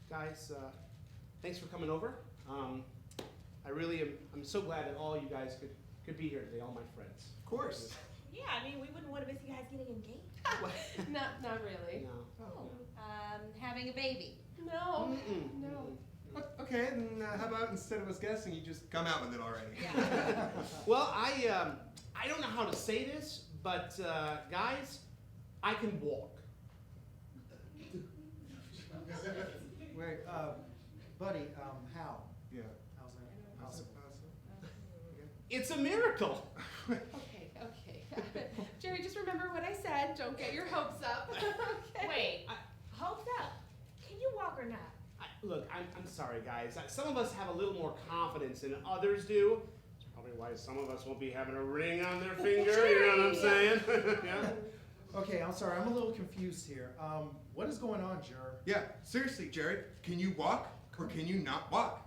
Guys, thanks for coming over. I'm so glad that all you guys could be here today, all my friends. Of course. Yeah, I mean, we wouldn't want to miss you guys getting engaged. Not really. No. Oh. Having a baby. No. Mm-mm. No. Okay, then how about instead of us guessing, you just come out with it already? Yeah. Well, I don't know how to say this, but guys, I can walk. Wait, buddy, how? Yeah. How's that possible? It's a miracle. Okay. Jerry, just remember what I said. Don't get your hopes up. Okay. Wait, hopes up. Can you walk or not? Look, I'm sorry, guys. Some of us have a little more confidence than others do. That's probably why some of us won't be having a ring on their finger. You know what I'm saying? Yeah. Okay, I'm sorry, I'm a little confused here. What is going on, Jer? Yeah, seriously, Jerry, can you walk or can you not walk?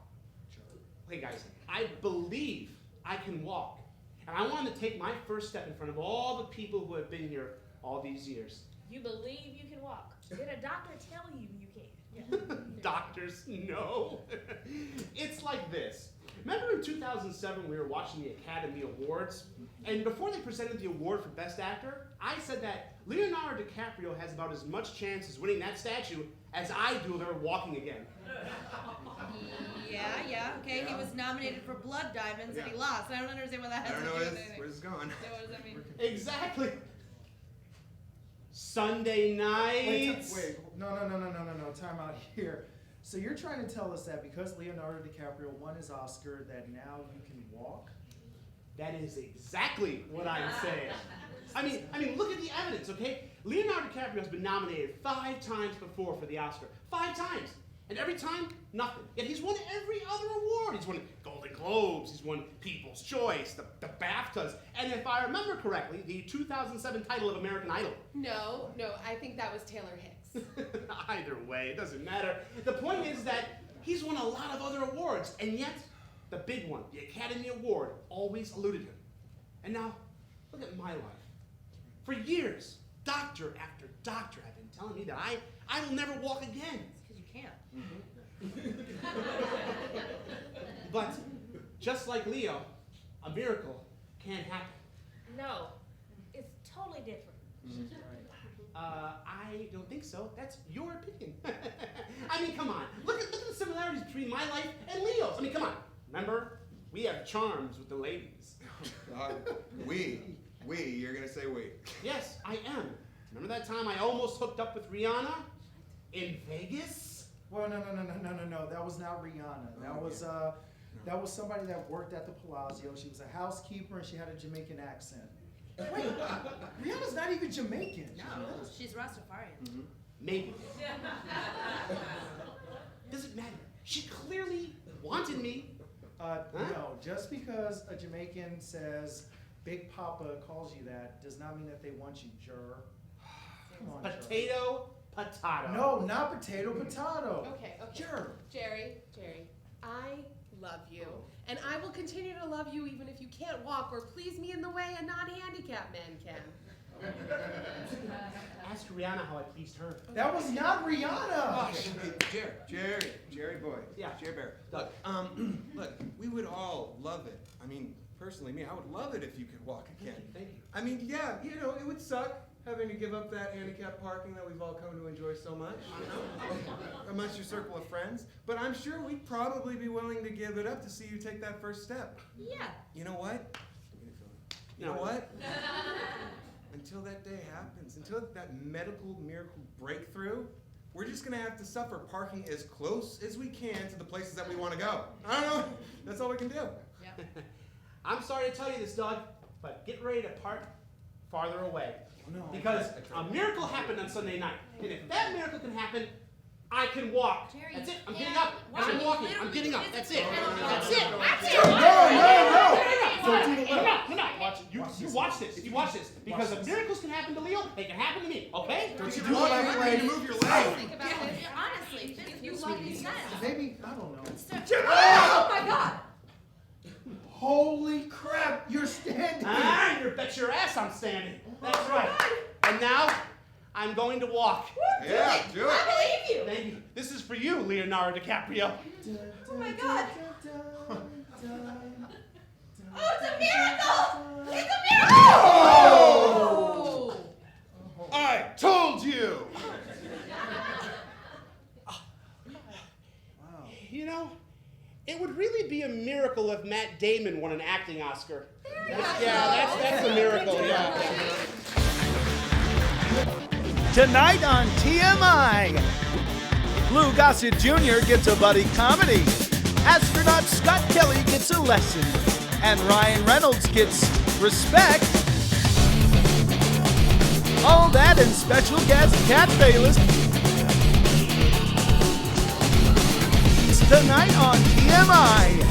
Hey guys, I believe I can walk. And I want to take my first step in front of all the people who have been here all these years. You believe you can walk. Did a doctor tell you you can? Doctors, no. It's like this. Remember in 2007 we were watching the Academy Awards? And before they presented the award for Best Actor, I said that Leonardo DiCaprio has about as much chance as winning that statue as I do of ever walking again. Yeah, okay. He was nominated for Blood Diamonds and he lost. I don't understand what that has to do with anything. Where's this going? Yeah, what does that mean? Exactly. Sunday nights. Wait, no, time out here. So you're trying to tell us that because Leonardo DiCaprio won his Oscar that now you can walk? That is exactly what I'm saying. I mean, look at the evidence, okay? Leonardo DiCaprio has been nominated 5 times before for the Oscar. 5 times. And every time, nothing. Yet he's won every other award. He's won Golden Globes, he's won People's Choice, the BAFTAs, and if I remember correctly, the 2007 title of American Idol. No, I think that was Taylor Hicks. Either way, it doesn't matter. The point is that he's won a lot of other awards, and yet the big one, the Academy Award, always eluded him. And now, look at my life. For years, doctor after doctor have been telling me that I will never walk again. It's because you can't. But just like Leo, a miracle can happen. No, it's totally different. I don't think so. That's your opinion. I mean, come on. Look at the similarities between my life and Leo's. I mean, come on. Remember, we have charms with the ladies. You're gonna say we. Yes, I am. Remember that time I almost hooked up with Rihanna in Vegas? Well, no. That was not Rihanna. That was somebody that worked at the Palazzo. She was a housekeeper and she had a Jamaican accent. Wait, Rihanna's not even Jamaican. No, she's Rastafarian. Mm-hmm. Maybe. Does it matter? She clearly wanted me. No, just because a Jamaican says Big Papa calls you that does not mean that they want you, Jer. Come on, Potato. No, not potato. Okay. Jer. Jerry, I love you. And I will continue to love you even if you can't walk or please me in the way a non-handicapped man can. Ask Rihanna how I pleased her. That was not Rihanna. Jerry boy. Yeah. Jerry Bear. Doug. Look, we would all love it. I mean, personally, I would love it if you could walk again. Thank you. I mean, yeah, it would suck having to give up that handicapped parking that we've all come to enjoy so much, amongst your circle of friends. But I'm sure we'd probably be willing to give it up to see you take that first step. Yeah. You know what? You know what? Until that day happens, until that medical miracle breakthrough, we're just gonna have to suffer parking as close as we can to the places that we want to go. I don't know. That's all we can do. Yeah. I'm sorry to tell you this, Doug, but get ready to park farther away. No. Because a miracle happened on Sunday night. And if that miracle can happen, I can walk. Jerry, That's it. I'm you getting can't up. walk. I'm walking. You I'm getting up. literally That's it. physically That's cannot it. walk. That's No. No. Watch it. You watch this. You watch this. Because if miracles can happen to Leo, they can happen to me. Okay? Don't you do do it it like like that. to move your Think leg. about this. Honestly, if you love these guys. Maybe, I don't know. Oh my God! Holy crap, you're standing. You bet your ass I'm standing. That's right. And now, I'm going to walk. Yeah, do it. I believe you. Thank you. This is for you, Leonardo DiCaprio. Oh my God. Oh, it's a miracle! It's a miracle! Oh! I told you! Wow. You know, it would really be a miracle if Matt Damon won an acting Oscar. Yeah, that's a miracle, yeah. Tonight on TMI, Lou Gossett Jr. gets a buddy comedy. Astronaut Scott Kelly gets a lesson. And Ryan Reynolds gets respect. All that and special guest Kat Bailess. Tonight on TMI.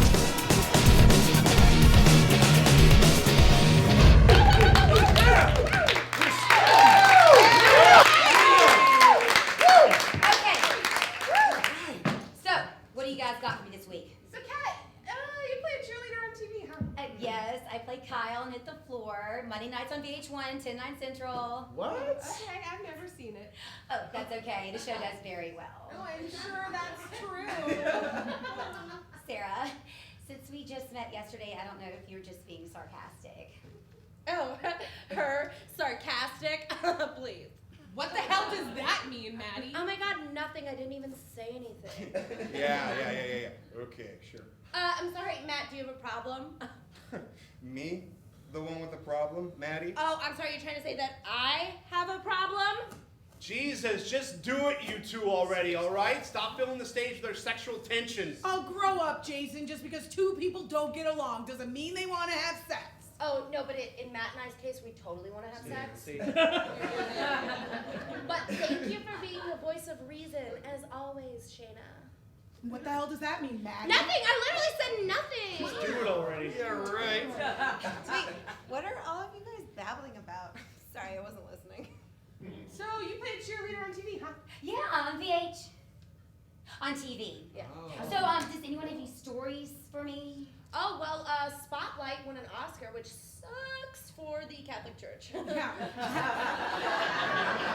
So, what do you guys got for me this week? So, Kat, you play a cheerleader on TV, huh? Yes, I play Kyle and Hit the Floor. Monday nights on VH1, 10, 9 Central. What? Okay, I've never seen it. Oh, that's okay. The show does very well. Oh, I'm sure that's true. Sarah, since we just met yesterday, I don't know if you were just being sarcastic. Oh, her sarcastic? Please. What the hell does that mean, Maddie? Oh my God, nothing. I didn't even say anything. Yeah. Okay, sure. I'm sorry, Matt, do you have a problem? Me? The one with the problem? Maddie? Oh, I'm sorry, you're trying to say that I have a problem? Jesus, just do it, you two already, all right? Stop filling the stage with their sexual tension. Oh, grow up, Jason. Just because two people don't get along doesn't mean they want to have sex. Oh, no, but in Matt and I's case, we totally want to have sex. See? But thank you for being the voice of reason, as always, Shana. What the hell does that mean, Maddie? Nothing! I literally said nothing! Do it already. Yeah, right. Wait, what are all of you guys babbling about? Sorry, I wasn't listening. So, you play a cheerleader on TV, huh? Yeah, on VH. On TV. Yeah. So, does anyone have any stories for me? Oh, well, Spotlight won an Oscar, which sucks for the Catholic Church. Yeah.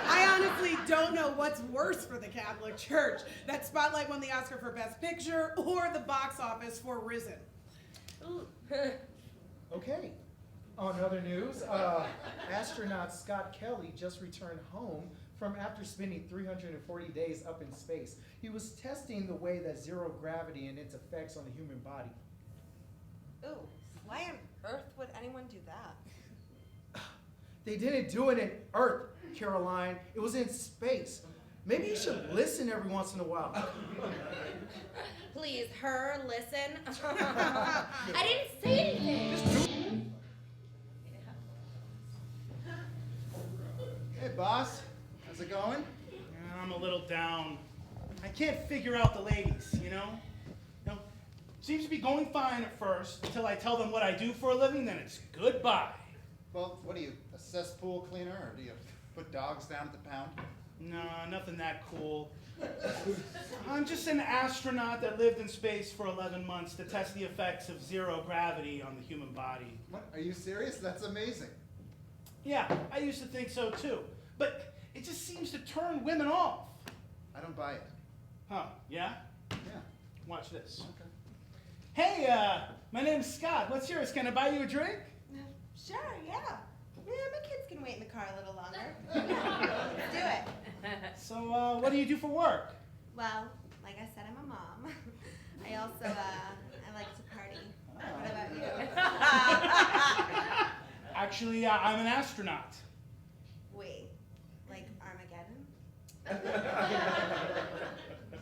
I honestly don't know what's worse for the Catholic Church. That Spotlight won the Oscar for Best Picture or the box office for Risen. Okay. On other news, astronaut Scott Kelly just returned home from after spending 340 days up in space. He was testing the way that zero gravity and its effects on the human body. Ooh, why on earth would anyone do that? They didn't do it in Earth, Caroline. It was in space. Maybe you should listen every once in a while. Please, her, listen. I didn't say anything. Hey, boss. How's it going? I'm a little down. I can't figure out the ladies, you know? Seems to be going fine at first, until I tell them what I do for a living, then it's goodbye. Well, what are you, a cesspool cleaner, or do you put dogs down at the pound? No, nothing that cool. I'm just an astronaut that lived in space for 11 months to test the effects of zero gravity on the human body. What? Are you serious? That's amazing. Yeah, I used to think so too. But it just seems to turn women off. I don't buy it. Huh, yeah? Yeah. Watch this. Okay. Hey, my name's Scott. What's yours? Can I buy you a drink? Sure, yeah. Yeah, my kids can wait in the car a little longer. Let's do it. So, what do you do for work? Well, like I said, I'm a mom. I also, I like to party. What about you? Actually, I'm an astronaut. Wait, like Armageddon?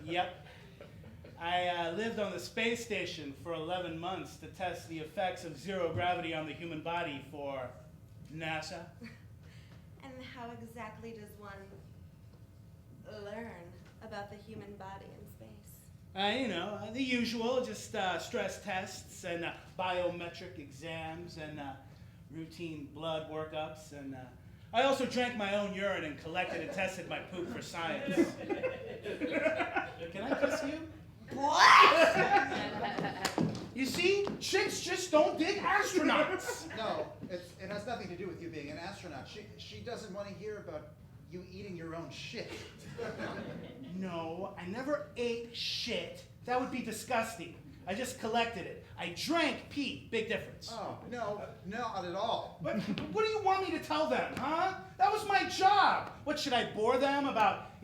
Yep. I lived on the space station for 11 months to test the effects of zero gravity on the human body for NASA. And how exactly does one learn about the human body in space? The usual, just stress tests and biometric exams and routine blood workups. And I also drank my own urine and collected and tested my poop for science. Can I kiss you? What? You see, chicks just don't dig astronauts. No, it has nothing to do with you being an astronaut. She doesn't want to hear about you eating your own shit. No, No, I never ate shit. That would be disgusting. I just collected it. I drank pee. Big difference. Oh, no, not at all. What do you want me to tell them, huh? That was my job. What, should I bore them about,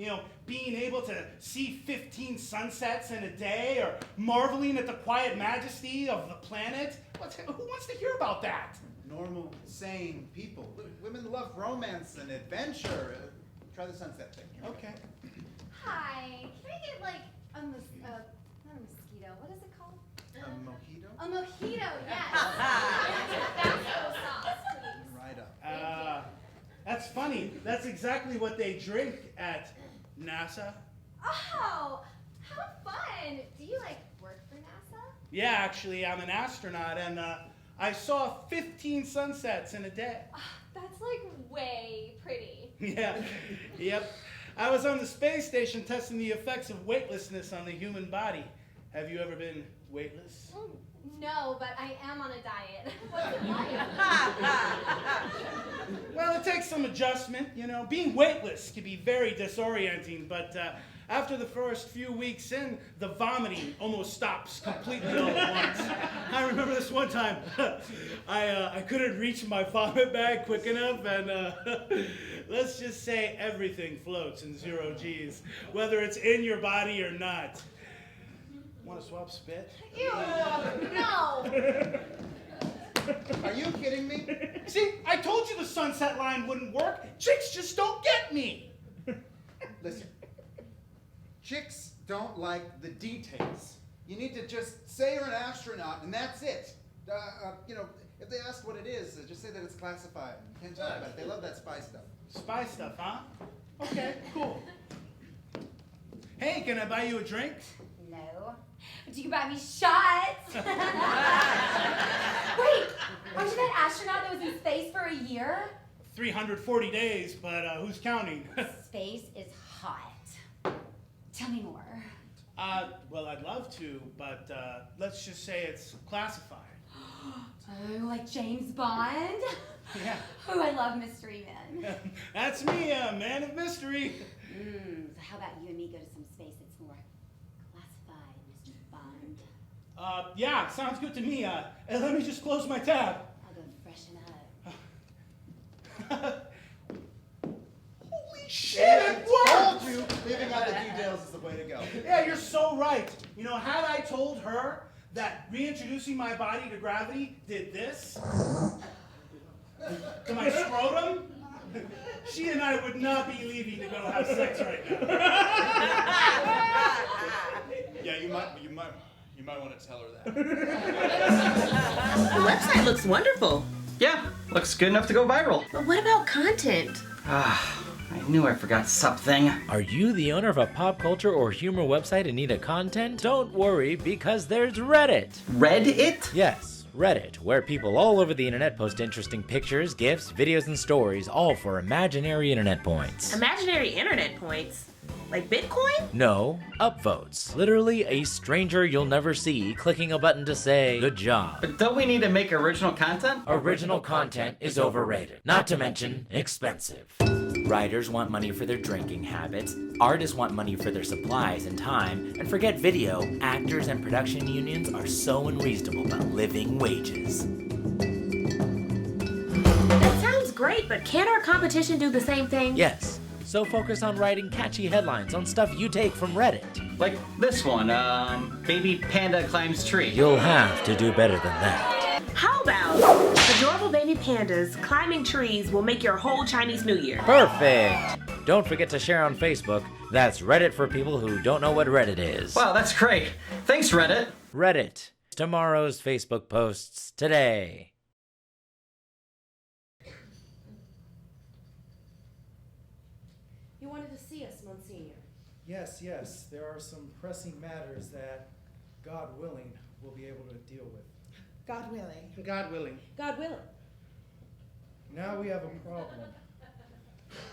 being able to see 15 sunsets in a day or marveling at the quiet majesty of the planet? Who wants to hear about that? Normal, sane people. Women love romance and adventure. Try the sunset thing. Okay. Hi, can I get like not a mosquito, what is it called? A mojito? A mojito, yes. Tabasco sauce, please. Right up. That's funny. That's exactly what they drink at NASA. Oh, how fun. Do you work for NASA? Yeah, actually, I'm an astronaut, and I saw 15 sunsets in a day. That's way pretty. Yeah, yep. I was on the space station testing the effects of weightlessness on the human body. Have you ever been weightless? No, but I am on a diet. What's it like? Well, it takes some adjustment, Being weightless can be very disorienting, but after the first few weeks in, the vomiting almost stops completely all at once. I remember this one time, I couldn't reach my vomit bag quick enough, and let's just say everything floats in 0 G's, whether it's in your body or not. Want to swap spit? Ew, no. Are you kidding me? See, I told you the sunset line wouldn't work. Chicks just don't get me. Listen, chicks don't like the details. You need to just say you're an astronaut and that's it. If they ask what it is, just say that it's classified. You can't talk about it. They love that spy stuff. Spy stuff, huh? Okay, cool. Hey, can I buy you a drink? No. But you can buy me shots. Wait, aren't you that astronaut that was in space for a year? 340 days, but who's counting? Space is hot. Tell me more. Well, I'd love to, but let's just say it's classified. Oh, like James Bond? Yeah. Oh, I love mystery men. That's me, a man of mystery. So how about you and me go to some space that's more classified, Mr. Bond? Yeah, sounds good to me. Let me just close my tab. I'll go freshen up. Holy shit, it worked! Told you, leaving out the details is the way to go. Yeah, you're so right. Had I told her that reintroducing my body to gravity did this to my scrotum, she and I would not be leaving to go have sex right now. Yeah, you might want to tell her that. The website looks wonderful. Yeah, looks good enough to go viral. But what about content? I knew I forgot something. Are you the owner of a pop culture or humor website and need a content? Don't worry, because there's Reddit. Reddit? Yes, Reddit, where people all over the internet post interesting pictures, GIFs, videos, and stories, all for imaginary internet points. Imaginary internet points? Like Bitcoin? No, upvotes. Literally a stranger you'll never see clicking a button to say, good job. But don't we need to make original content? Original content is overrated, not to mention expensive. Writers want money for their drinking habits, artists want money for their supplies and time, and forget video, actors and production unions are so unreasonable about living wages. That sounds great, but can't our competition do the same thing? Yes. So focus on writing catchy headlines on stuff you take from Reddit. Like this one, baby panda climbs tree. You'll have to do better than that. How about adorable baby pandas climbing trees will make your whole Chinese New Year? Perfect! Don't forget to share on Facebook. That's Reddit for people who don't know what Reddit is. Wow, that's great. Thanks, Reddit. Reddit. Tomorrow's Facebook posts today. You wanted to see us, Monsignor. Yes, there are some pressing matters that, God willing, we'll be able to deal with. God willing. God willing. God willing. Now we have a problem.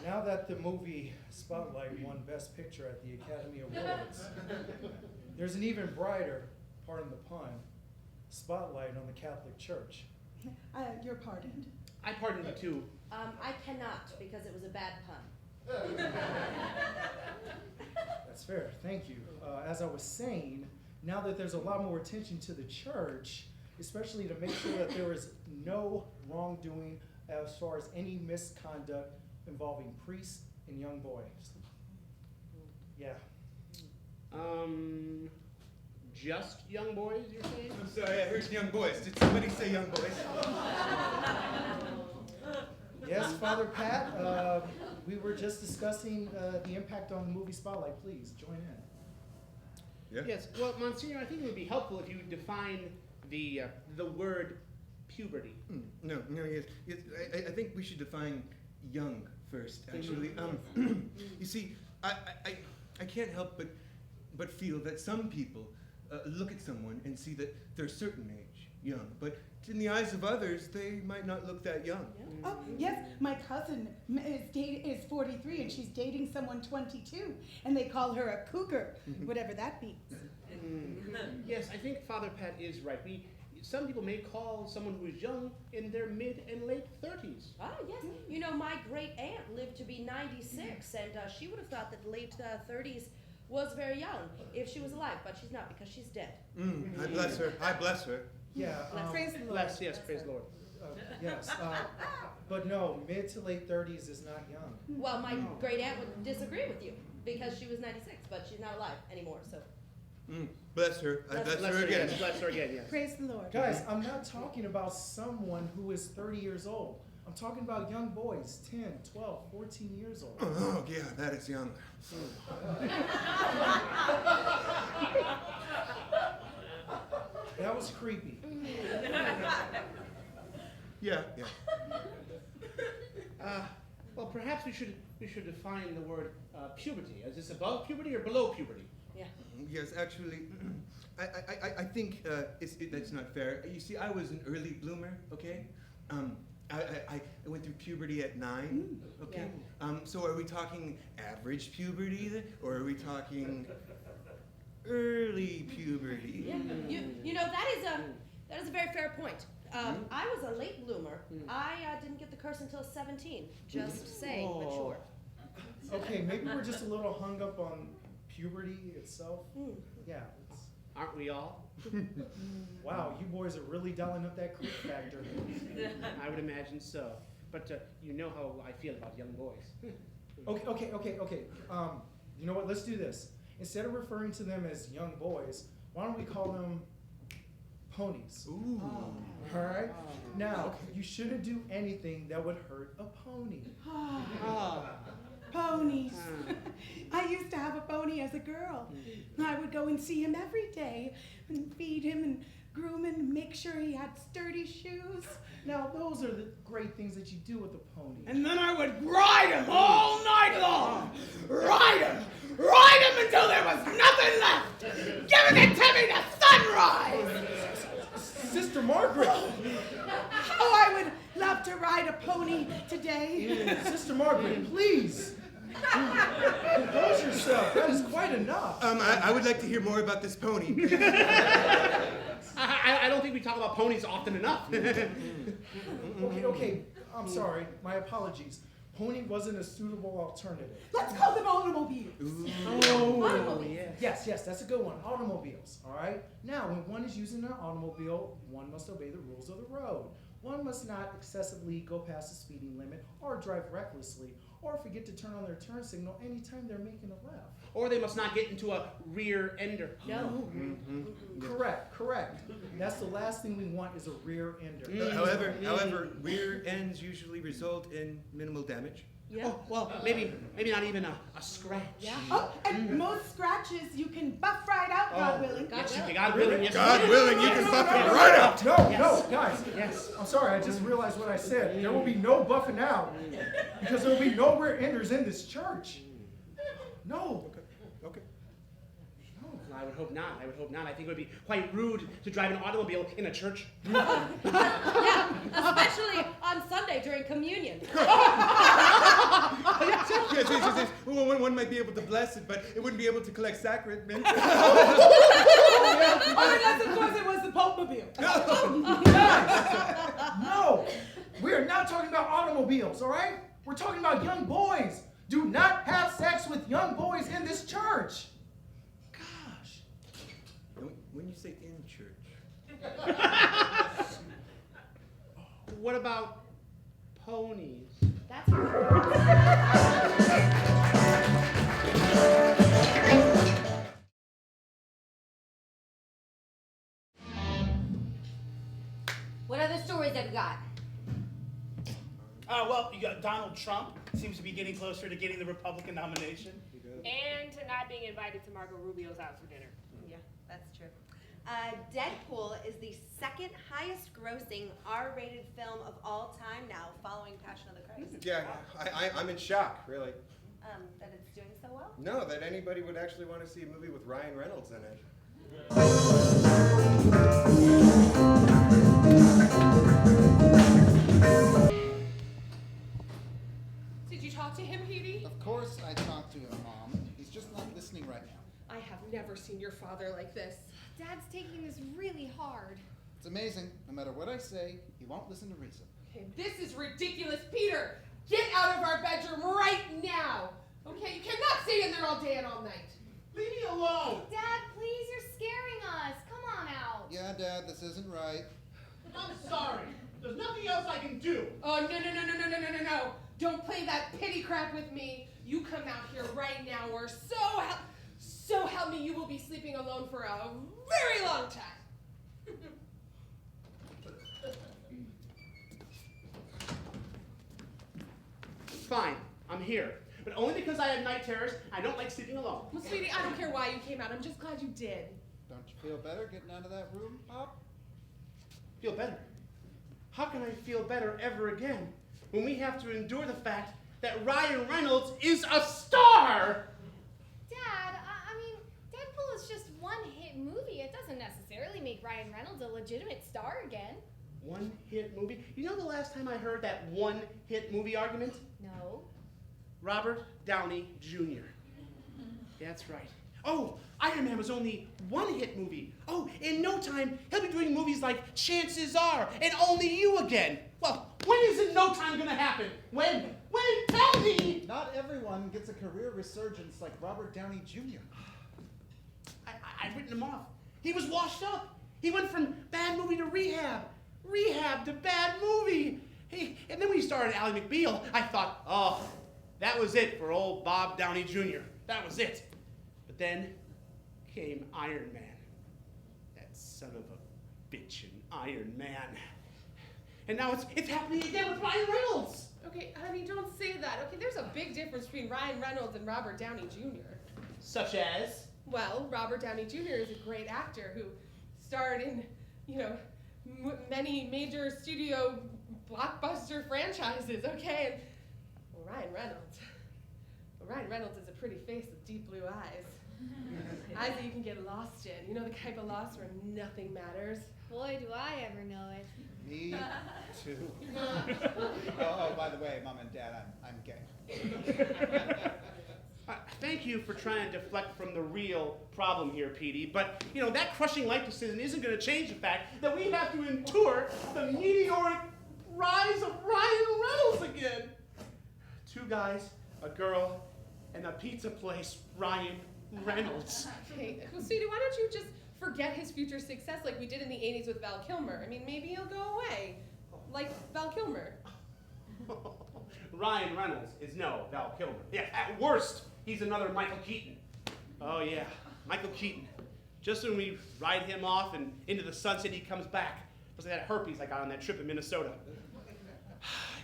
Now that the movie Spotlight won Best Picture at the Academy Awards, there's an even brighter, pardon the pun, spotlight on the Catholic Church. You're pardoned. I pardon you too. I cannot because it was a bad pun. That's That's fair. Thank you. As I was saying, now that there's a lot more attention to the church, especially to make sure that there is no wrongdoing as far as any misconduct involving priests and young boys. Yeah. Just young boys, you're saying? I'm sorry, I heard young boys. Did somebody say young boys? Yes, Father Pat, we were just discussing the impact on the movie Spotlight. Please, join in. Yeah. Yes, well, Monsignor, I think it would be helpful if you define the word puberty. No, yes. I think we should define young first, actually. You see, I can't help but feel that some people look at someone and see that they're a certain age, young, but in the eyes of others, they might not look that young. Oh, yes, my cousin is 43 and she's dating someone 22, and they call her a cougar, whatever that means. Yes, I think Father Pat is right. Some people may call someone who is young in their mid and late 30s. Ah, yes. You know, my great aunt lived to be 96, and she would have thought that late 30s was very young if she was alive, but she's not because she's dead. I bless her. I bless her. Yeah. Praise the Lord. Bless, yes, praise the Lord. Yes, but no, mid to late 30s is not young. Well, my great aunt would disagree with you because she was 96, but she's not alive anymore, so. Bless her. I bless her again. Yes, bless her again, yes. Praise the Lord. Guys, I'm not talking about someone who is 30 years old. I'm talking about young boys, 10, 12, 14 years old. Oh, yeah, that is young. That was creepy. Yeah. Well, perhaps we should define the word puberty. Is this above puberty or below puberty? Yeah. Yes, actually, I think that's not fair. You see, I was an early bloomer, okay? I went through puberty at 9, okay? Yeah. So are we talking average puberty, or are we talking early puberty? Yeah. You know, that is a very fair point. I was a late bloomer. I didn't get the curse until 17. Just saying, but sure. Okay, maybe we're just a little hung up on puberty itself. Yeah. Aren't we all? Wow, you boys are really dialing up that creep factor. I would imagine so. But you know how I feel about young boys. Okay. You know what? Let's do this. Instead of referring to them as young boys, why don't we call them ponies? Ooh. All right. Now, you shouldn't do anything that would hurt a pony. Ponies. I used to have a pony as a girl. I would go and see him every day and feed him and groom him and make sure he had sturdy shoes. Now, those are the great things that you do with a pony. And then I would ride him all night long. Ride him until there was nothing left. Giving it to me to sunrise. Sister Margaret. How I would love to ride a pony today. Sister Margaret, please. Compose yourself. That is quite enough. I would like to hear more about this pony. I don't think we talk about ponies often enough. Okay. I'm sorry. My apologies. Pony wasn't a suitable alternative. Let's call them automobiles. Automobiles. Yes, that's a good one. Automobiles, all right? Now, when one is using an automobile, one must obey the rules of the road. One must not excessively go past the speeding limit or drive recklessly or forget to turn on their turn signal anytime they're making a left. Or they must not get into a rear ender. No. Correct. That's the last thing we want is a rear ender. However, rear ends usually result in minimal damage. Yeah. Oh, well, maybe not even a scratch. Yeah. Oh, and most scratches you can buff right out, God willing. God willing, yes. God willing, you can buff it right out. No, guys. Yes. I'm sorry, I just realized what I said. There will be no buffing out because there will be no rear enders in this church. No. Okay. I would hope not. I think it would be quite rude to drive an automobile in a church. Yeah, especially on Sunday during communion. Yes. One might be able to bless it, but it wouldn't be able to collect sacraments. Unless, of course, it was the Pope-mobile. Guys, no. We are not talking about automobiles, all right? We're talking about young boys. Do not have sex with young boys in this church. What about ponies? That's What other stories have we got? Well, you got Donald Trump seems to be getting closer to getting the Republican nomination. And to not being invited to Marco Rubio's house for dinner. Yeah, that's true. Deadpool is the second highest grossing R-rated film of all time now, following Passion of the Christ. Yeah, I'm in shock, really. That it's doing so well? No, that anybody would actually want to see a movie with Ryan Reynolds in it. Did you talk to him, Petey? Of course I talked to him, Mom. He's just not listening right now. I have never seen your father like this. Dad's taking this really hard. It's amazing. No matter what I say, he won't listen to reason. Okay, this is ridiculous, Peter! Get out of our bedroom right now! Okay, you cannot stay in there all day and all night. Leave me alone! Dad, please, you're scaring us. Come on out. Yeah, Dad, this isn't right. I'm sorry. There's nothing else I can do. Oh, no. Don't play that pity crap with me. You come out here right now or so help me, you will be sleeping alone for a very long time. Fine, I'm here. But only because I have night terrors. I don't like sleeping alone. Well, sweetie, I don't care why you came out. I'm just glad you did. Don't you feel better getting out of that room, Pop? Feel better? How can I feel better ever again when we have to endure the fact that Ryan Reynolds is a star? Dad, I mean, Deadpool is just one hit movie. It doesn't necessarily make Ryan Reynolds a legitimate star again. One hit movie? You know the last time I heard that one hit movie argument? No. Robert Downey Jr. That's right. Oh, Iron Man was only one hit movie. Oh, in no time, he'll be doing movies like Chances Are and Only You Again. Well, when is in no time gonna happen? When? Tell me! Not everyone gets a career resurgence like Robert Downey Jr. I've written him off. He was washed up. He went from bad movie to rehab to bad movie. And then when he started Ally McBeal, I thought, oh, that was it for old Bob Downey Jr. That was it. But then came Iron Man. That son of a bitch in Iron Man. And now it's happening again with Ryan Reynolds. Okay, honey, don't say that. Okay, there's a big difference between Ryan Reynolds and Robert Downey Jr. Such as? Well, Robert Downey Jr. is a great actor who starred in, many major studio blockbuster franchises, okay? And Ryan Reynolds is a pretty face with deep blue eyes. Eyes that you can get lost in. You know, the type of lost where nothing matters. Boy, do I ever know it. Me too. By the way, Mom and Dad, I'm gay. Thank you for trying to deflect from the real problem here, Petey. But, that crushing life decision isn't going to change the fact that we have to endure the meteoric rise of Ryan Reynolds again. 2 guys, a girl, and a pizza place, Ryan Reynolds. Okay, sweetie, why don't you just forget his future success like we did in the 80s with Val Kilmer? I mean, maybe he'll go away, like Val Kilmer. Ryan Reynolds is no Val Kilmer. Yeah, at worst, he's another Michael Keaton. Oh yeah, Michael Keaton. Just when we ride him off and into the sunset, he comes back. It was like that herpes I got on that trip in Minnesota.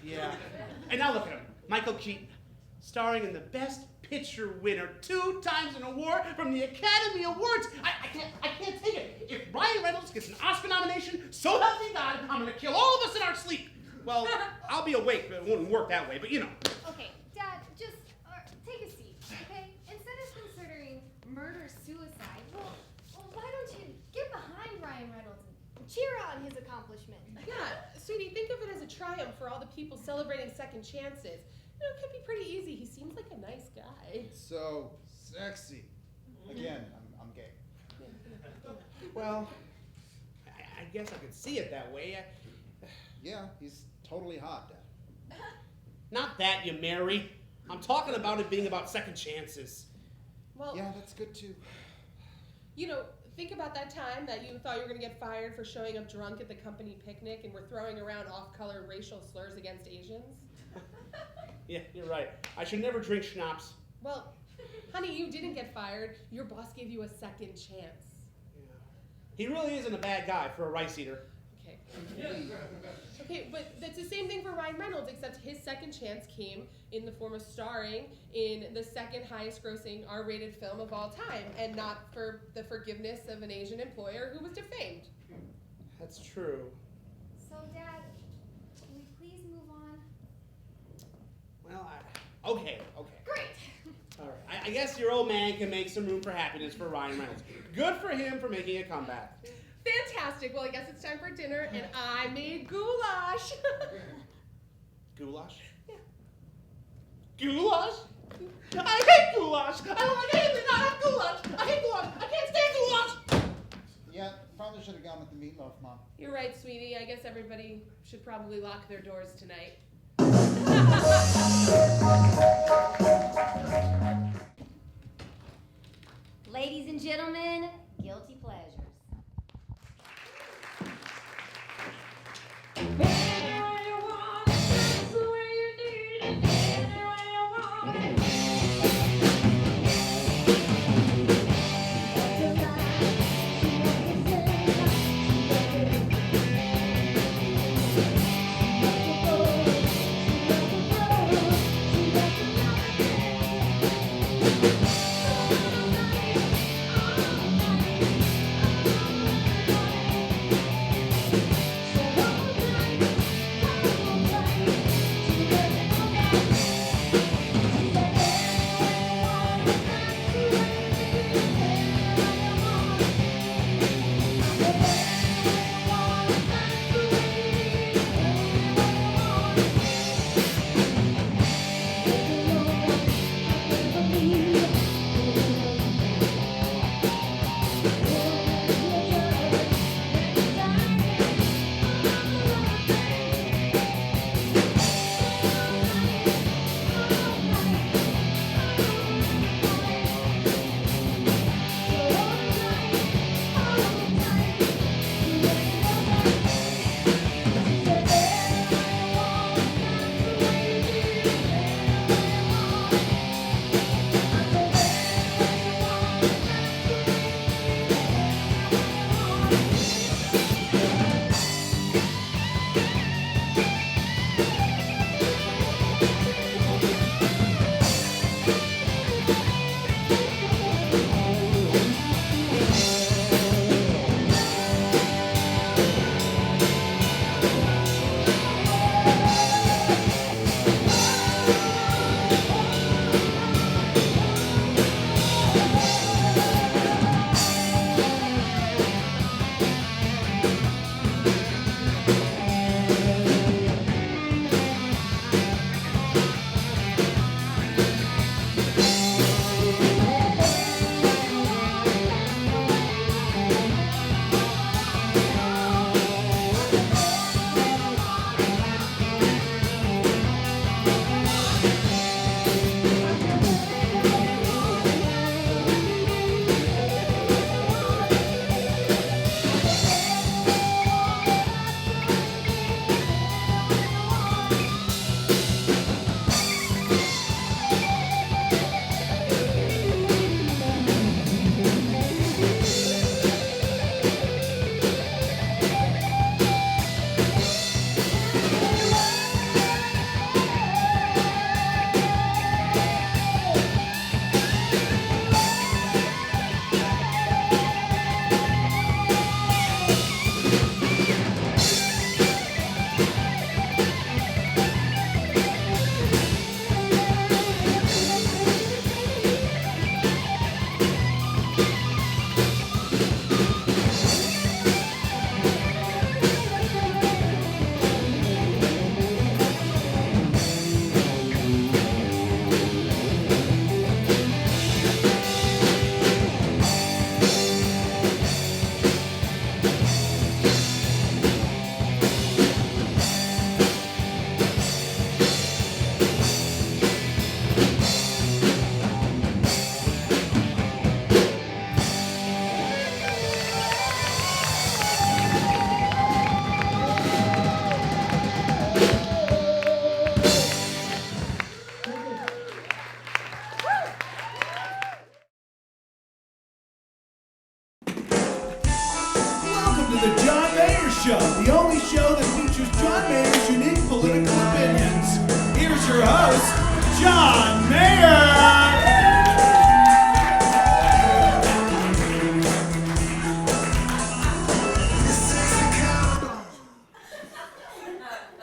Yeah. And now look at him, Michael Keaton, starring in the Best Picture winner 2 times an award from the Academy Awards. I can't take it. If Ryan Reynolds gets an Oscar nomination, so help me God, I'm gonna kill all of us in our sleep. Well, I'll be awake, but it wouldn't work that way, but Okay, Dad, just take a seat, okay? Instead of considering murder-suicide, well, why don't you get behind Ryan Reynolds and cheer on his accomplishment? Yeah, sweetie, think of it as a triumph for all the people celebrating second chances. It could be pretty easy. He seems like a nice guy. So sexy. Again, I'm gay. Well, I guess I could see it that way. Yeah, he's totally hot, Dad. Not that, you Mary. I'm talking about it being about second chances. Well, yeah, that's good too. think about that time that you thought you were going to get fired for showing up drunk at the company picnic and were throwing around off-color racial slurs against Asians? Yeah, you're right. I should never drink schnapps. Well, honey, you didn't get fired. Your boss gave you a second chance. He really isn't a bad guy for a rice eater. Okay. Okay, but that's the same thing for Ryan Reynolds, except his second chance came in the form of starring in the second highest grossing R-rated film of all time, and not for the forgiveness of an Asian employer who was defamed. That's true. So, Dad, can we please move on? Well, okay. Great. All right. I guess your old man can make some room for happiness for Ryan Reynolds. Good for him for making a comeback. Fantastic. Well, I guess it's time for dinner, and I made goulash. Goulash? Yeah. Goulash? I hate goulash! I don't like anything not have goulash! I hate goulash! I can't stand goulash! Yeah, probably should have gone with the meatloaf, Mom. You're right, sweetie. I guess everybody should probably lock their doors tonight. Ladies and gentlemen, guilty pleasures. Show, the only show that features John Mayer's unique political opinions. Here's your host, John Mayer!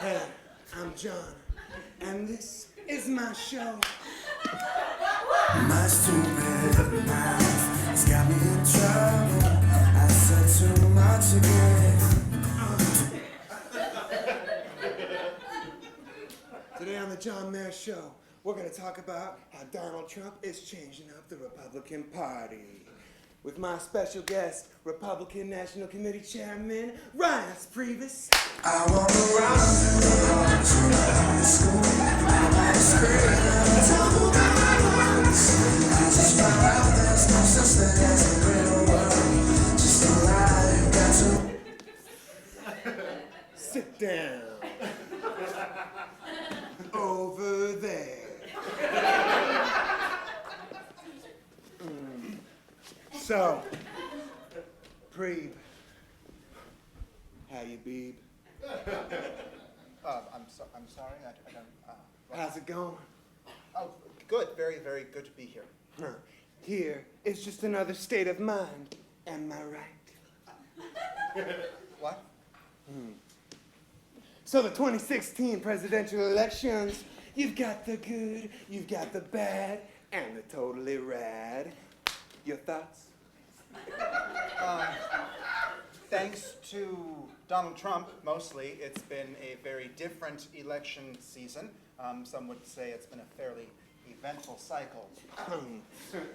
Hey, I'm John, and this is my show. My stupid mouth has got me in trouble. I said too much again. Today on the John Mayer Show, we're going to talk about how Donald Trump is changing up the Republican Party. With my special guest, Republican National Committee Chairman, Reis Previs. I want to run around school. I want to scream double backwards. I just found out there's no such thing as a real world. Just a lie, got to Sit down. Over there. So, Preeb, how you beeb? I'm sorry, I don't. How's it going? Oh, good. Very, very good to be here. Huh. Here is just another state of mind. Am I right? What? So the 2016 presidential elections, you've got the good, you've got the bad, and the totally rad. Your thoughts? Thanks to Donald Trump, mostly, it's been a very different election season. Some would say it's been a fairly eventful cycle.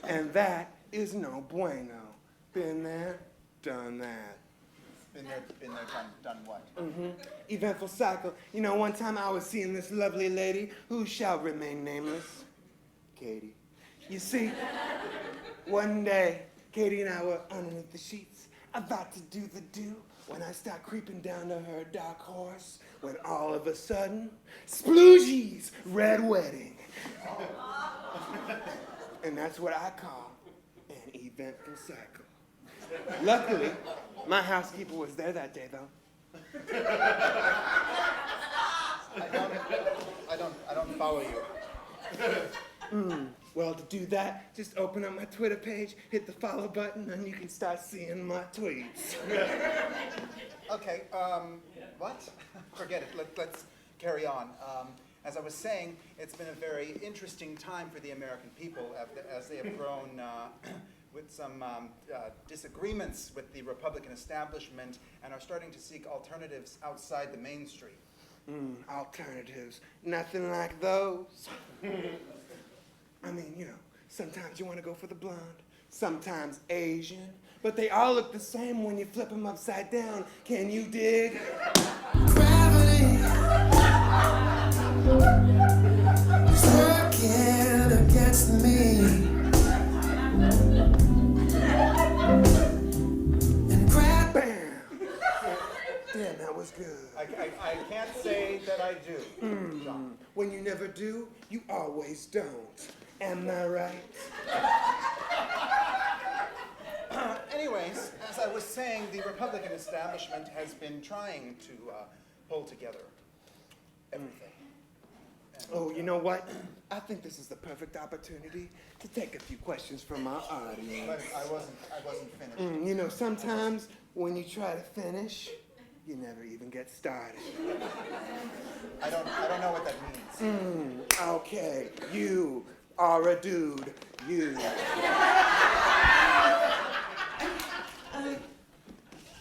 And that is no bueno. Been there, done that. Been there, done what? Eventful cycle. You know, one time I was seeing this lovely lady who shall remain nameless, Katie. You see, one day, Katie and I were underneath the sheets, about to do the do, when I start creeping down to her dark horse, when all of a sudden, sploogies, red wedding. And that's what I call an eventful cycle. Luckily, my housekeeper was there that day, though. I don't follow you. Well, to do that, just open up my Twitter page, hit the follow button, and you can start seeing my tweets. Okay, what? Forget it. Let's carry on. As I was saying, it's been a very interesting time for the American people as they have grown with some disagreements with the Republican establishment and are starting to seek alternatives outside the mainstream. Alternatives. Nothing like those. I mean, you know, sometimes you want to go for the blonde, sometimes Asian, but they all look the same when you flip them upside down. Can you dig? Gravity is working against me. And Bam! Damn, that was good. I can't say that I do. John. When you never do, you always don't. Am I right? Anyways, as I was saying, the Republican establishment has been trying to pull together everything. Oh, you know what? I think this is the perfect opportunity to take a few questions from our audience. But I wasn't finished. You know, sometimes when you try to finish, you never even get started. I don't know what that means. Okay, you are a dude. You.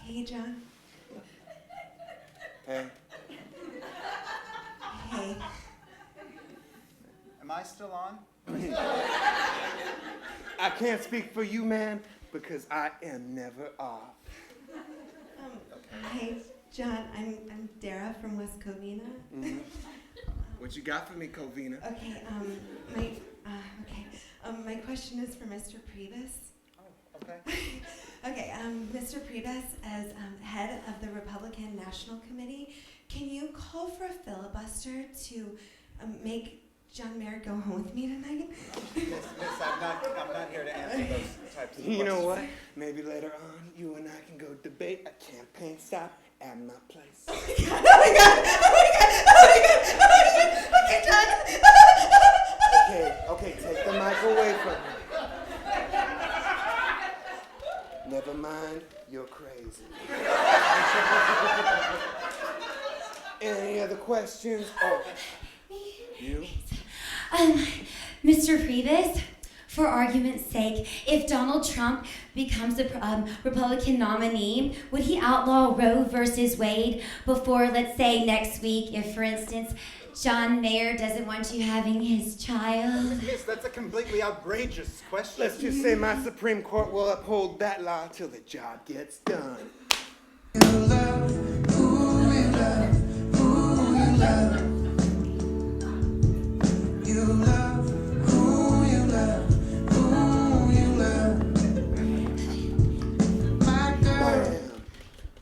Hey, John. Hey. Hey. Am I still on? I can't speak for you, man, because I am never off. Hey, John. I'm Dara from West Covina. What you got for me, Covina? Okay. My question is for Mr. Previs. Oh, okay. Okay, Mr. Previs, as head of the Republican National Committee, can you call for a filibuster to make John Mayer go home with me tonight? Miss, I'm not here to answer those types to the You know what? question. Maybe later on, you and I can go debate a campaign stop at my place. Okay, John. Okay, take the mic away from me. Never mind, you're crazy. Any other questions? Oh, you? Mr. Reis, for argument's sake, if Donald Trump becomes the Republican nominee, would he outlaw Roe versus Wade before, let's say, next week, if, for instance, John Mayer doesn't want you having his child? Miss, that's a completely outrageous question. Let's just say my Supreme Court will uphold that law till the job gets done.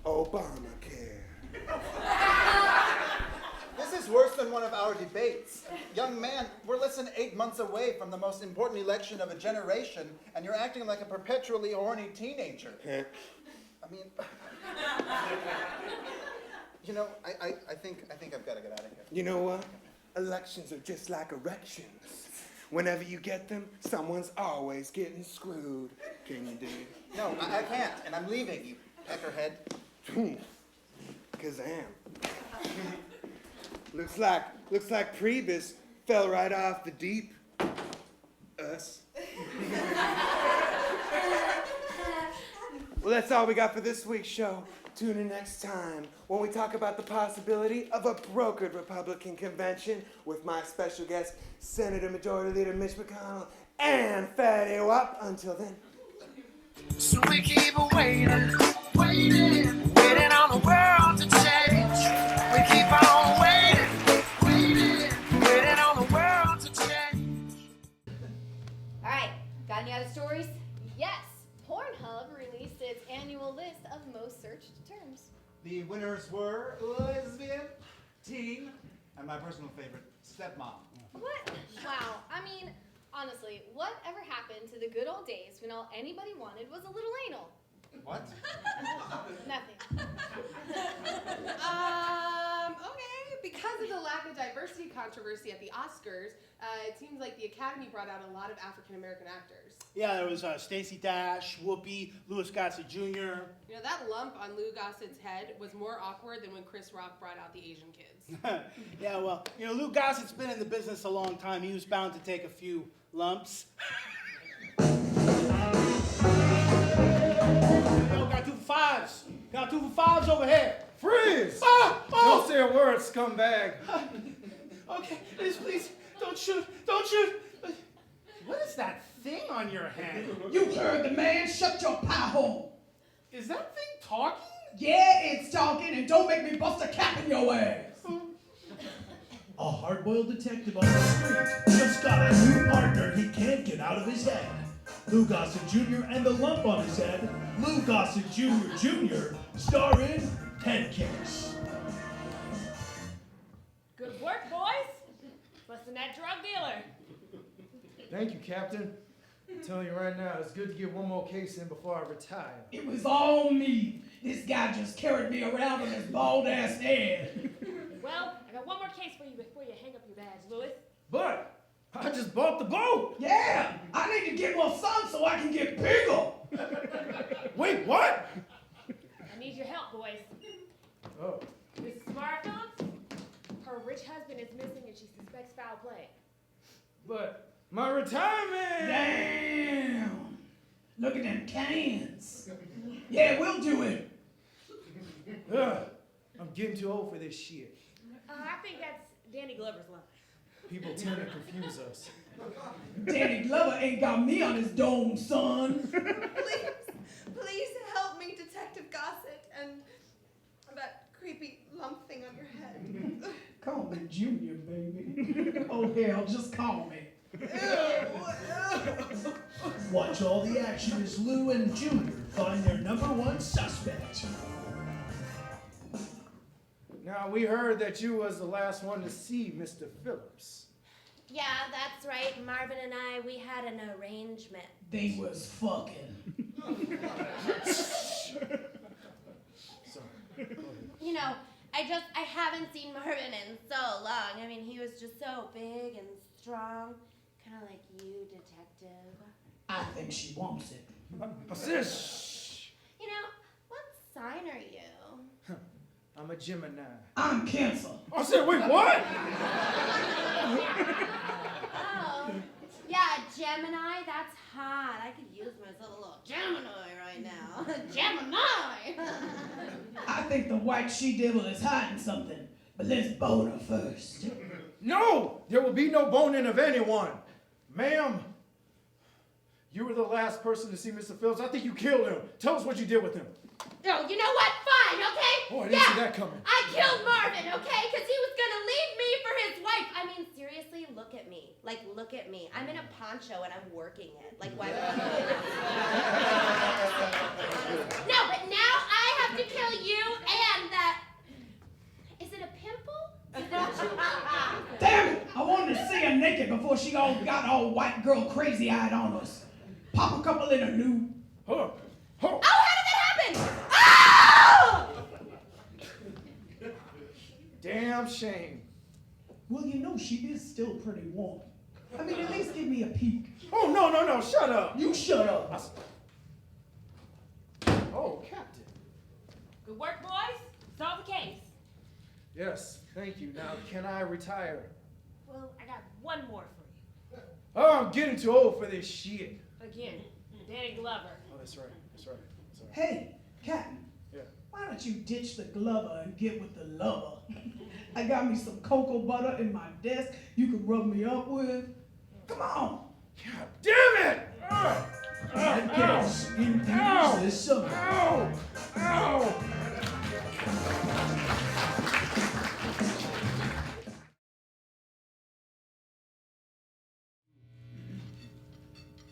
Obamacare. This is worse than one of our debates. Young man, we're less than 8 months away from the most important election of a generation, and you're acting like a perpetually horny teenager. Huh? I mean, you know, I think I've got to get out of here. You know what? Elections are just like erections. Whenever you get them, someone's always getting screwed. Can you do it? No, I can't, and I'm leaving, you peckerhead. 'Cause I am. Looks like Priebus fell right off the deep. Us. Well, that's all we got for this week's show. Tune in next time when we talk about the possibility of a brokered Republican convention with my special guest, Senator Majority Leader Mitch McConnell and Fatty Wap. Until then. So we keep waiting on the world to change. We keep on waiting on the world to change. All right, got any other stories? Yes, Pornhub released its annual list of most searched terms. The winners were lesbian, teen, and my personal favorite, stepmom. What? Wow. I mean, honestly, whatever happened to the good old days when all anybody wanted was a little anal? What? Nothing. Okay, because of the lack of diversity controversy at the Oscars, it seems like the Academy brought out a lot of African American actors. Yeah, there was Stacey Dash, Whoopi, Louis Gossett Jr. You know, that lump on Lou Gossett's head was more awkward than when Chris Rock brought out the Asian kids. Yeah, well, you know, Lou Gossett's been in the business a long time. He was bound to take a few lumps. Yo, got 2 for 5s. Got 2 for 5s over here. Freeze! Don't say a word, scumbag. Okay, please, don't shoot. What is that thing on your hand? You heard the man. Shut your pie hole. Is that thing talking? Yeah, it's talking, and don't make me bust a cap in your ass. A hard-boiled detective on the street just got a new partner he can't get out of his head. Lou Gossett Jr. and the lump on his head, Lou Gossett Jr., star in 10 Kicks. Good work, boys. Busting that drug dealer. Thank you, Captain. I'm telling you right now, it's good to get one more case in before I retire. It was all me. This guy just carried me around on his bald-ass head. Well, I got one more case for you before you hang up your badge, Louis. But I just bought the boat. Yeah, I need to get more sun so I can get bigger. Wait, what? I need your help, boys. Oh. Mrs. Samara Phillips, her rich husband is missing and she suspects foul play. But my retirement. Damn. Look at them cans. Yeah, we'll do it. I'm getting too old for this shit. I think that's Danny Glover's line. People tend to confuse us. Danny Glover ain't got me on his dome, son. Please help me, Detective Gossett, and that creepy lump thing on your head. Call me Junior, baby. Oh, hell, just call me. Watch all the action as Lou and Junior find their #1 suspect. Now, we heard that you was the last one to see Mr. Phillips. Yeah, that's right. Marvin and I, we had an arrangement. They was fucking. You know, I haven't seen Marvin in so long. I mean, he was just so big and strong. Kind of like you, detective. I think she wants it. You know, what sign are you? I'm a Gemini. I'm Cancer. I said, wait, what? Oh, yeah, Gemini, that's hot. I could use myself a little Gemini right now. Gemini! I think the white she-devil is hiding something, but let's bone her first. No! There will be no boning of anyone. Ma'am, you were the last person to see Mr. Phillips. I think you killed him. Tell us what you did with him. Oh, you know what? Fine, okay? Oh, I didn't see that coming. I killed Marvin, okay? Because he was gonna leave me for his wife. I mean, seriously, look at me. Like, look at me. I'm in a poncho and I'm working it. Like, why would I do that? No, but now I have to kill you and that. Is it a pimple? Damn it! I wanted to see her naked before she got all white girl crazy-eyed on us. Pop a couple in her new. Huh. Oh, how did that happen? Oh! Damn shame. Well, you know she is still pretty warm. I mean, at least give me a peek. Oh, no, shut up. You shut up. Oh, Captain. Good work, boys. Solve the case. Yes, thank you. Now, can I retire? Well, I got one more for you. Oh, I'm getting too old for this shit. Again, Danny Glover. Oh, that's right. Hey, Captain. Yeah. Why don't you ditch the glover and get with the lover? I got me some cocoa butter in my desk you can rub me up with. Come on. God damn it! And guess induce this summer. Ow!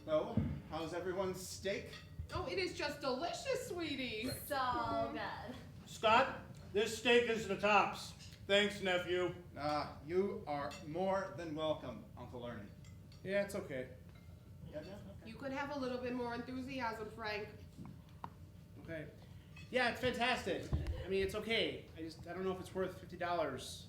So, how's everyone's steak? Oh, it is just delicious, sweetie. So good. Scott, this steak is the tops. Thanks, nephew. You are more than welcome, Uncle Ernie. Yeah, it's okay. You could have a little bit more enthusiasm, Frank. Okay. Yeah, it's fantastic. I mean, it's okay. I don't know if it's worth $50.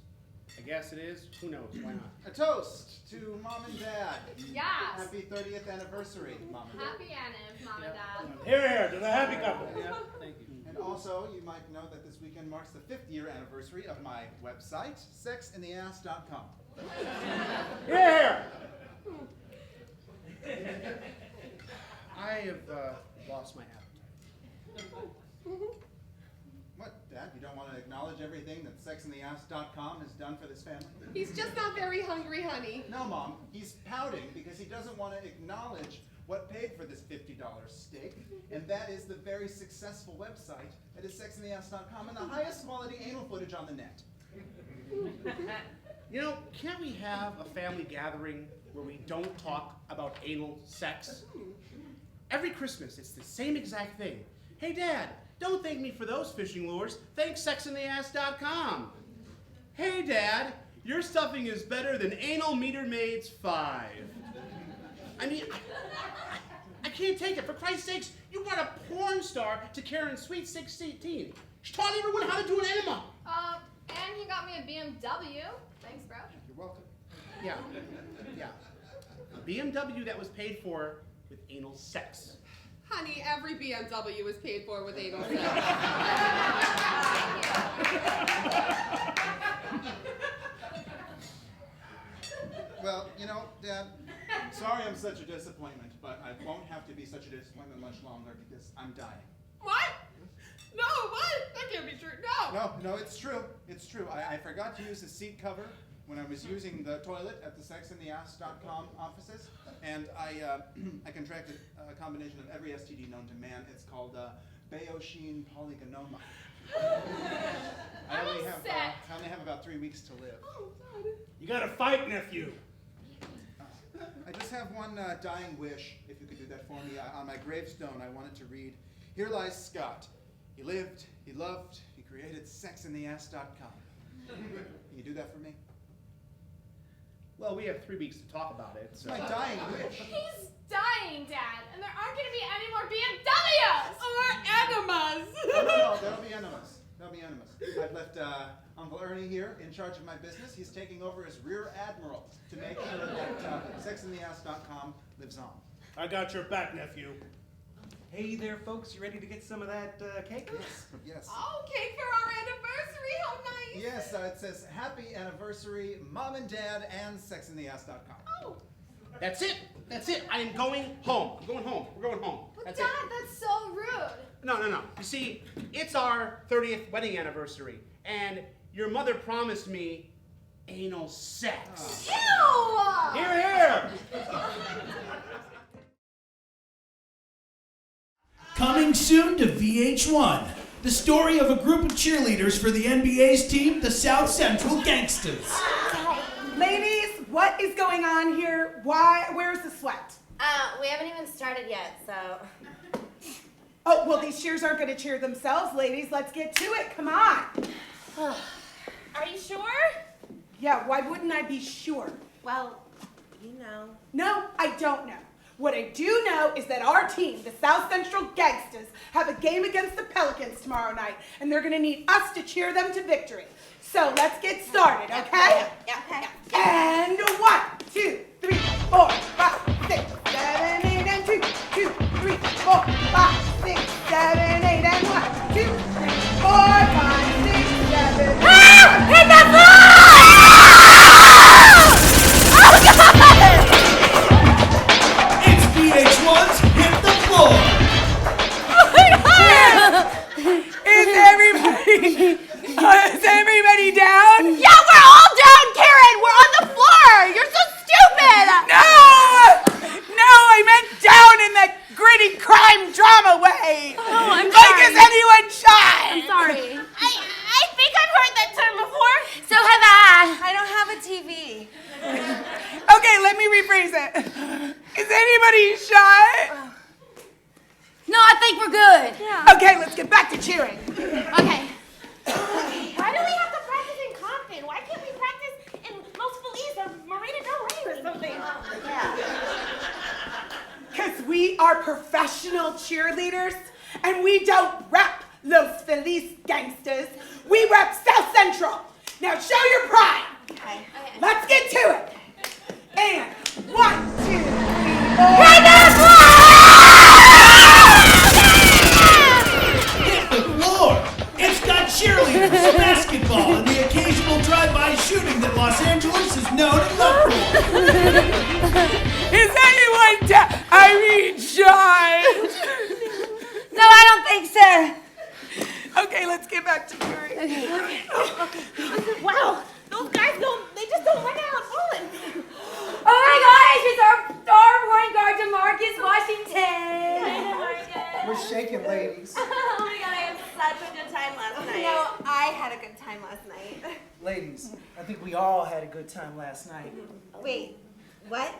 I guess it is. Who knows? Why not? A toast to Mom and Dad. Yes. Happy 30th anniversary, Mom and Dad. Happy Anniv, Mom and Dad. Here, to the happy couple. Yeah, thank you. And also, you might know that this weekend marks the 5th year anniversary of my website, sexintheass.com. Here! I have lost my appetite. What, Dad? You don't want to acknowledge everything that sexintheass.com has done for this family? He's just not very hungry, honey. No, Mom. He's pouting because he doesn't want to acknowledge what paid for this $50 steak, and that is the very successful website that is sexintheass.com and the highest quality anal footage on the net. You know, can't we have a family gathering where we don't talk about anal sex? Every Christmas, it's the same exact thing. Hey, Dad, don't thank me for those fishing lures. Thank sexintheass.com. Hey, Dad, your stuffing is better than Anal Meter Maid's 5. I mean, I can't take it. For Christ's sakes, you brought a porn star to Karen's Sweet 16. She taught everyone how to do an enema. And he got me a BMW. Thanks, bro. You're welcome. Yeah. A BMW that was paid for with anal sex. Honey, every BMW is paid for with anal sex. Well, you know, Dad, sorry I'm such a disappointment, but I won't have to be such a disappointment much longer because I'm dying. What? No, what? That can't be true. No. No, it's true. It's true. I forgot to use the seat cover when I was using the toilet at the sexintheass.com offices, and I contracted a combination of every STD known to man. It's called Bayoshin polygonoma. I only have about 3 weeks to live. Oh, God. You gotta fight, nephew. I just have one dying wish, if you could do that for me. On my gravestone, I wanted to read, "Here lies Scott. He lived, he loved, he created sexintheass.com. Can you do that for me? Well, we have 3 weeks to talk about it. It's my dying wish. He's dying, Dad, and there aren't going to be any more BMWs! animus. Don't be animus. I've left Uncle Ernie here in charge of my business. He's taking over as Rear Admiral to make sure that sexintheass.com lives on. I got your back, nephew. Hey there, folks. You ready to get some of that cake? Yes. Oh, cake for our anniversary. How nice. Yes, it says happy anniversary, Mom and Dad, and sexintheass.com. Oh. That's it. That's it. I am going home. I'm going home. We're going home. But That's Dad, it. that's so rude. No. You see, it's our 30th wedding anniversary, and your mother promised me anal sex. Ew! Hear, hear! Coming soon to VH1, the story of a group of cheerleaders for the NBA's team, the South Central Gangsters. Ladies, what is going on here? Where's the sweat? We haven't even started yet, so. Oh, well, these cheers aren't going to cheer themselves, ladies. Let's get to it. Come on. Are you sure? Yeah, why wouldn't I be sure? Well, you know. No, I don't know. What I do know is that our team, the South Central Gangsters, have a game against the Pelicans tomorrow night, and they're going to need us to cheer them to victory. So let's get started, okay? Yeah. And 1, 2, 3, 4, 5, 6, 7, 8, and 2, 2, 3, 4, 5, 6, 7, 8, and 1, 2, 3, 4, 5, 6, 7, 8. Ah! Hit the floor! Oh, God! It's VH1's Hit the Floor. Is everybody down? Yeah, we're all down, Karen! We're on the floor! You're so stupid! No, I meant down in that gritty crime drama way. Oh, I'm like, sorry. is anyone shy? I'm sorry. I think I've heard that term before. So have I. I don't have a TV. Okay, let me rephrase it. Is anybody shy? No, I think we're good. Yeah. Okay, let's get back to cheering. Okay. Why do we have to practice in Compton? Why can't we practice in Los Feliz or Marina Del Rey or something? Because we are professional cheerleaders, and we don't rep Los Feliz Gangsters. We rep South Central. Now show your pride. Okay. Let's get to it. And 1, 2, 3, 4. Hit the floor. It's got cheerleaders, basketball, and the occasional drive-by shooting that Los Angeles is known and loved for. Is anyone shy? No, I don't think so. Okay, let's get back to cheering. Okay. Wow, those guys just don't run out bullet. Oh my gosh, it's our star point guard, DeMarcus Washington. We're shaking, ladies. Oh my god, I had such a good time last night. No, I had a good time last night. Ladies, I think we all had a good time last night. Wait, what?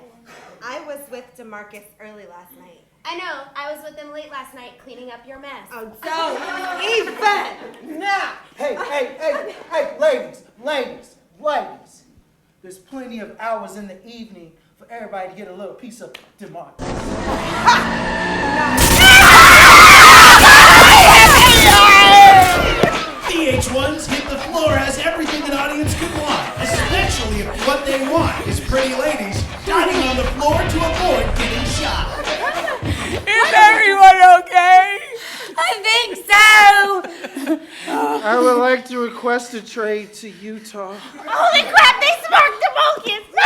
I was with DeMarcus early last night. I know, I was with him late last night cleaning up your mess. Oh, so even now. Hey, ladies. There's plenty of hours in the evening for everybody to get a little piece of DeMarcus. VH1's Hit the Floor has everything an audience could want, especially if what they want is pretty ladies dining on the floor to avoid getting shot. Is everyone okay? I think so. I would like to request a trade to Utah. Holy crap, they sparked DeMarcus. No!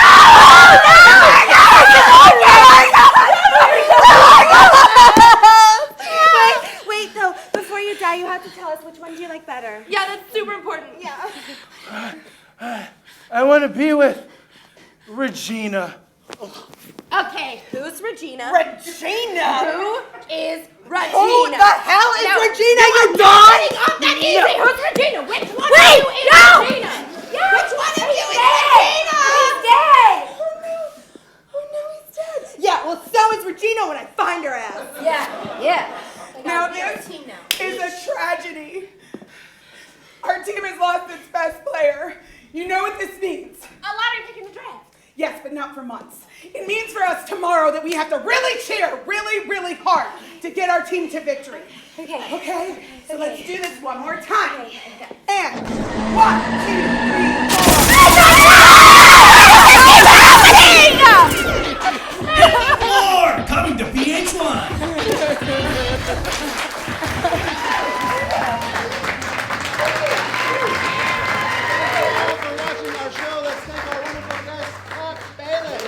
Wait, though, before you die, you have to tell us which one do you like better. Yeah, that's super important. Yeah. I want to be with Regina. Okay, who's Regina? Regina? Who is Regina? Who the hell is Regina, you not dog? getting off that easy. Who's Regina? Which one of you is Regina? Yeah. Which one of you is Regina? He's dead. Oh no, he's dead. Yeah, well, so is Regina when I find her ass. Yeah. Now Your this team now. is a tragedy. Our team has lost its best player. You know what this means. A lottery pick in the draft. Yes, but not for months. It means for us tomorrow that we have to really cheer really, really hard to get our team to victory. Okay? So let's do this one more time. And 1, 2, 3, 4. More coming to VH1. For watching our show, let's thank our wonderful guest, Bailess.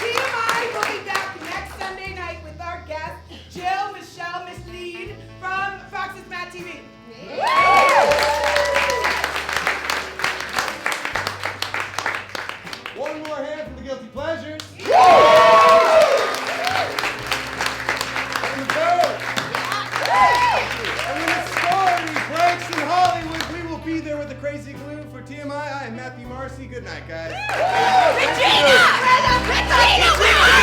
TMI will be back next Sunday night with our guest, Jill Michelle Mislead from Fox's Mad TV. One more hand for the guilty pleasures. And the bird. And when the story breaks in Hollywood, we will be there with the crazy glue. For TMI, I am Matthew Marcy. Good night, guys. Regina! Regina, where are you?